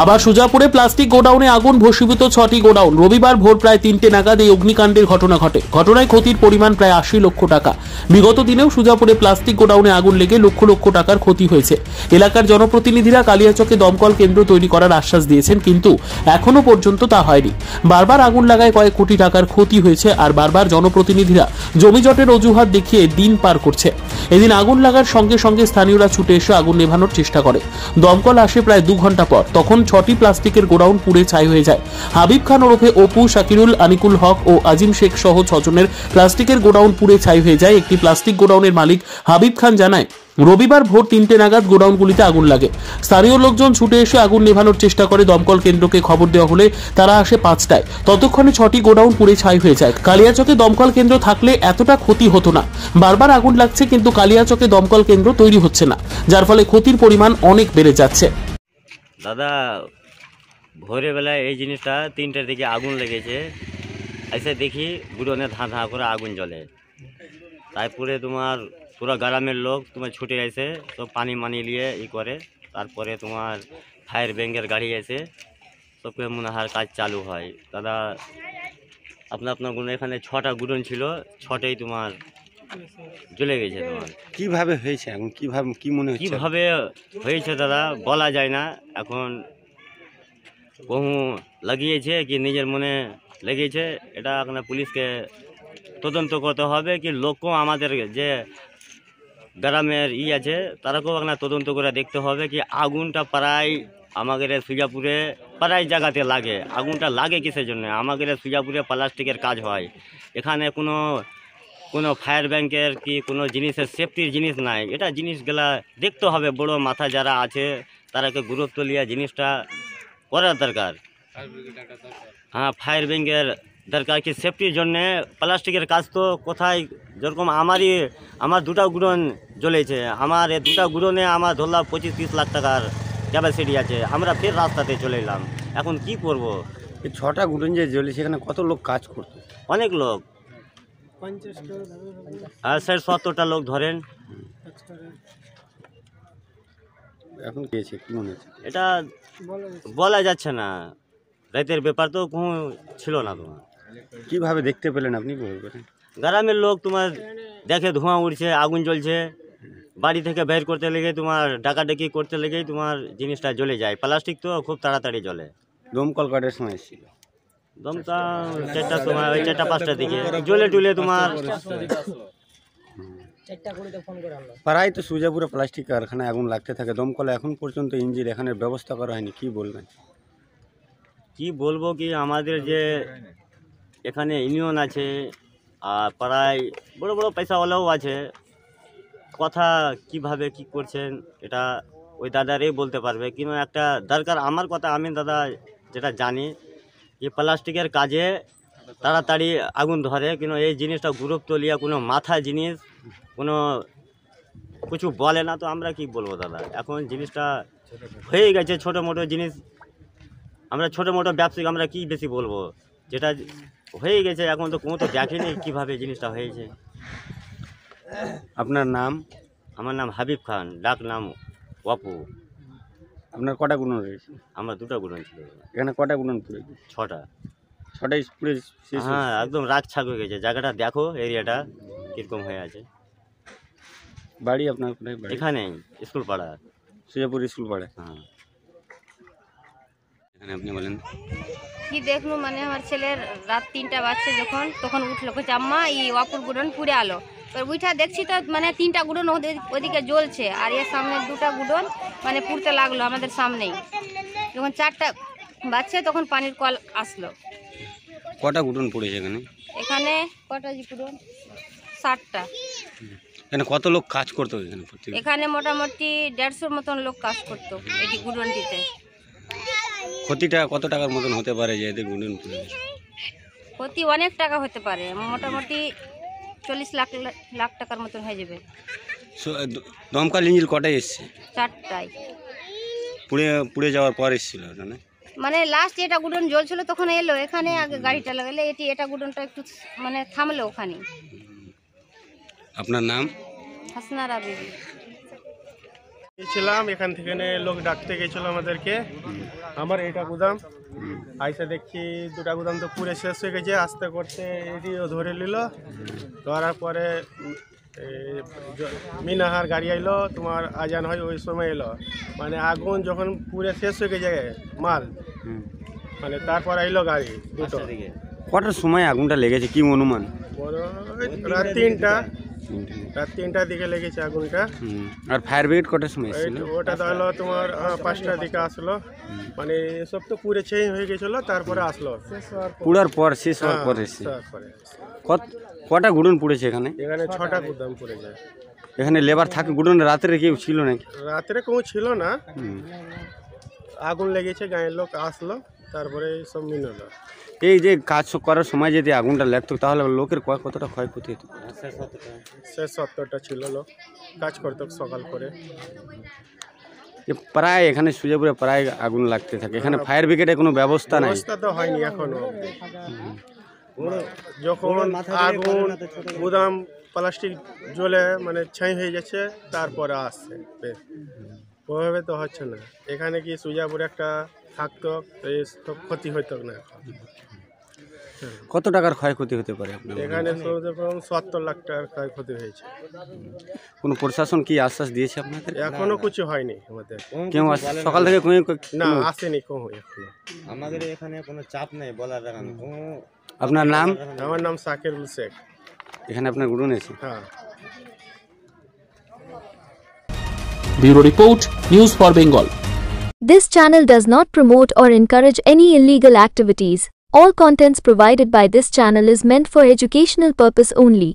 আবার সুজাপুরে প্লাস্টিক গোডাউনে আগুন, ভস্মীভূত 6টি গোডাউন। রবিবার ভোর প্রায় 3টে নাগাদ এই অগ্নিকাণ্ডের ঘটনা ঘটে। ঘটনায় ক্ষতির পরিমাণ প্রায় 80 লক্ষ টাকা। বিগত দিনেও সুজাপুরে প্লাস্টিক গোডাউনে আগুন লেগে লক্ষ লক্ষ টাকার ক্ষতি হয়েছে। এলাকার জনপ্রতিনিধিরা কালিয়াচকে দমকল কেন্দ্র তৈরি করার আশ্বাস দিয়েছেন, কিন্তু এখনো পর্যন্ত তা হয়নি। বারবার আগুন লাগায় কয়েক কোটি টাকার ক্ষতি হয়েছে, আর বারবার জনপ্রতিনিধিরা জমিজটের অজুহাত দেখিয়ে দিন পার করছে। এদিন আগুন লাগার সঙ্গে সঙ্গে স্থানীয়রা ছুটে এসে আগুন নেভানোর চেষ্টা করে। দমকল আসে প্রায় 2 ঘন্টা পর। তখন 6টি প্লাস্টিকের গোডাউন পুড়ে ছাই হয়ে যায়। হাবিব খান ওরফে অপু, শাকিরুল, আনিকুল হক ও আজিম শেখ সহ 6 জনের প্লাস্টিকের গোডাউন পুড়ে ছাই হয়ে যায়। একটি প্লাস্টিক গোডাউনের মালিক হাবিব খান জানায়, রবিবার ভোর 3টে নাগাদ গোডাউনগুলিতে আগুন লাগে। স্থানীয় লোকজন ছুটে এসে আগুন নেভানোর চেষ্টা করে। দমকল কেন্দ্রকে খবর দেওয়া হলে তারা আসে 5টায়। ততক্ষণে 6টি গোডাউন পুড়ে ছাই হয়ে যায়। কালিয়াচকে দমকল কেন্দ্র থাকলে এতটা ক্ষতি হতো না। বারবার আগুন লাগছে, কিন্তু কালিয়াচকে দমকল কেন্দ্র তৈরি হচ্ছে না, যার ফলে ক্ষতির পরিমাণ অনেক বেড়ে যাচ্ছে। দাদা, ভোরের বেলায় এই জিনিসটা 3টার দিকে আগুন লেগেছে। এসে দেখি গুড়নে ধাঁ ধাঁ করে আগুন জ্বলে। তারপরে তোমার পুরো গ্রামের লোক তোমার ছুটে এসে তো পানি মানি নিয়ে করে। তারপরে তোমার ফায়ার ব্রিগেডের গাড়ি এসে সবকে মনে হয় কাজ চালু হয়। দাদা, আপনার গুণ এখানে 6টা গুড়ন ছিল, 6টাই তোমার জ্বলে গেছে। তোমার কিভাবে হয়েছে এখন, কিভাবে কি মনে হচ্ছে কিভাবে হয়েছে দাদা বলা যায় না। এখন বহু লাগিয়েছে কি নিজের মনে লেগেছে, এটা এখন পুলিশকে তদন্ত করতে হবে। কি লোকও আমাদের যে গ্রামের আছে তারাকেও এখন তদন্ত করে দেখতে হবে কি আগুনটা প্রায় আমাদের সুজাপুরে প্রায় জায়গাতে লাগে। আগুনটা লাগে কিসের জন্য? আমাদের সুজাপুরে প্লাস্টিকের কাজ হয়। এখানে কোনো ফায়ার ব্যাংকের কি কোনো জিনিসের সেফটির জিনিস নাই। এটা জিনিসগুলা দেখতে হবে। বড় মাথা যারা আছে তারাকে গুরুত্ব নিয়ে জিনিসটা করার দরকার। হ্যাঁ, ফায়ার ব্রিগেডের দরকার কি সেফটির জন্যে। প্লাস্টিকের কাজ তো কোথায়, যেরকম আমার 2টা গুড়ন জ্বলেছে। আমার এই 2টা গুড়নে আমার ধরলাম 25-30 লাখ টাকার ক্যাপাসিটি আছে। আমরা ফের রাস্তাতে চলে এলাম। এখন কি করব? এই 6টা গুড়ন যে জ্বলে সেখানে কত লোক কাজ করতো? অনেক লোক, হ্যাঁ স্যার 70টা লোক ধরেন। এখন গিয়েছে কি মনে হচ্ছে? এটা বলা যাচ্ছে না, রাতের ব্যাপার তো কোনো ছিল না। তোমার কিভাবে দেখতে পেলেন আপনি বলবেন? গ্রামের লোক তোমার দেখে ধোঁয়া উঠছে, আগুন জ্বলছে, বাড়ি থেকে বের করতে লেগে তোমার ডাকাডাকি করতে লেগেই তোমার জিনিসটা জ্বলে যায়। প্লাস্টিক তো খুব তাড়াতাড়ি জ্বলে। দমকল কার্ডের সময় এসেছিল? দমকা 4টার সময়, ওই 4টা-5টার দিকে জ্বলে টুলে তোমার। প্রায় তো সুজাপুরে প্লাস্টিক কারখানায় আগুন লাগতে থাকে। দমকলে এখন পর্যন্ত ইঞ্জিন এখানে ব্যবস্থা করা হয়নি, কি বলবেন? কি বলবো কি, আমাদের যে এখানে ইউনিয়ন আছে আর প্রায় বড় বড় পয়সাওয়ালাও আছে। কথা কিভাবে কি করছেন এটা ওই দাদারাই বলতে পারবে। কিন্তু একটা দরকার আমার কথা, আমি দাদা যেটা জানি যে প্লাস্টিকের কাজে তাড়াতাড়ি আগুন ধরে, কিন্তু এই জিনিসটা গুরুত্ব লিয়া কোনো মাথা জিনিস কোনো কিছু বলে না। তো আমরা কি বলবো দাদা, এখন জিনিসটা হয়ে গেছে ছোটো মোটো জিনিস। আমরা ছোটো মোটো ব্যবসায়িক আমরা কি বেশি বলবো, যেটা হয়ে গেছে এখন তো কোনো তো দেখেনি কীভাবে জিনিসটা হয়েছে। আপনার নাম? আমার নাম হাবিব খান, ডাক নাম অপু। আপনার কটা গুণন রয়েছে? আমার 2টা গুণন ছিল। এখানে কটা গুণন পড়েছে? 6টা। 6টাই পুড়ে শেষ? হ্যাঁ, একদম রাগ ছাগ হয়ে গেছে। জায়গাটা দেখো, এরিয়াটা কীরকম হয়ে আছে। বাড়ি আপনার কোথায়? এখানেই স্কুল পাড়া, সুজাপুর স্কুল পাড়া। হ্যাঁ। এখানে আপনি বলেন কি দেখলো, মানে আমার ছেলের রাত 3টা বাজছে যখন, তখন উঠলো কে আম্মা এই অপুর গুড়ন পুড়ে আলো। এবার উঠা দেখছি তো মানে 3টা গুড়ন ওদিকে জ্বলছে, আর এর সামনে 2টা গুড়ন মানে পুড়তে লাগলো আমাদের সামনেই। যখন 4টা বাজছে তখন পানির কল আসলো। কটা গুড়ন পড়েছে এখানে? এখানে কটা জি গুড়ন? 60টা। এখানে কত লোক কাজ করতো? এখানে মোটামুটি 150-র মতন লোক কাজ করতো এটি গুড়নটিতে। ক্ষতিটা কত টাকার মতন হতে পারে যে এদের গুড়ন পুড়ে গেছে? ক্ষতি অনেক টাকা হতে পারে, মোটামুটি 40 লাখ টাকার মতন হয়ে যাবে। দমকল ইঞ্জিন কটায় এসছে? 4টায়। পুড়ে যাওয়ার পর এসেছিল না? মানে লাস্ট এটা গুডন জ্বলছিল তখন এলো এখানে আগে গাড়িটা লাগালে এটা গুডনটা একটু মানে থামলো ওখানে। আপনার নাম? হাসনা রাবি। গেছিলাম এখান থেকে লোক ডাকতে গেছিল আমাদেরকে, আমার এটা গুদাম আইসা দেখছি দুটা গুদাম তো পুরে শেষ হয়ে গেছে, আস্তে করতে এটিও ধরে নিল। ধরার পরে মিনাহার গাড়ি আইলো, তোমার আজান হয় ওই সময় এলো, মানে আগুন যখন পুরে শেষ হয়ে গেছে মাল, মানে তারপর আইলো গাড়ি দুটো। কটার সময় আগুনটা লেগেছে কি অনুমান? রাত 3টার দিকে লেগেছে আগুনটা। আর ফায়ার ব্রিগেড কটার সময় এসেছিল? ওটা তো হলো তোমার 5টার দিকে আসলো, মানে সব তো পুরে চেঞ্জ হয়ে গেছিলো, তারপরে আসলো পুরার পর শেষ হওয়ার পর এসে। তারপরে কটা গুডন পুড়েছে এখানে? এখানে 6টা গুদাম পড়ে যায়। এখানে লেবার থাকে গুডন, রাত্রে কেউ ছিল নাকি? রাত্রে কেউ ছিল না, আগুন লেগেছে, গাঁয়ের লোক আসলো, তারপরে সব মিললো। এই যে কাজ করার সময় যদি আগুনটা লাগতো তাহলে লোকের কতটা ক্ষয়ক্ষতি হতো? সে 70টা ছিল লোক কাজ করতো সকাল করে। প্রায় এখানে সুজাপুরে প্রায় আগুন লাগতে থাকে, এখানে ফায়ার ব্রিগেডের কোনো ব্যবস্থা নাই? ব্যবস্থা তো হয়নি এখনো। যখন আগুন গুদাম প্লাস্টিক জ্বলে মানে ছাই হয়ে যাচ্ছে তারপরে আসছে, ওভাবে তো হচ্ছে না। এখানে কি সুজাপুরে একটা থাকতো তো এই সব ক্ষতি হইতো না। কত টাকার ক্ষয়ক্ষতি হতে পারে আপনার? এখানে 70 লাখ টাকার ক্ষয়ক্ষতি হয়েছে। কোনো প্রশাসন কি আশ্বাস দিয়েছে আপনাদের? এখনো কিছু হয়নি আমাদের, কেউ সকাল থেকে না আসেনি এখনো। আমাদের এখানে কোনো চাপ নেই বলার। আপনার নাম? আমার নাম সাকিরুল শেখ। এখানে আপনার গুডন আছে? হ্যাঁ। Bureau report, news for Bengal. This channel does not promote or encourage any illegal activities. All contents provided by this channel is meant for educational purpose only.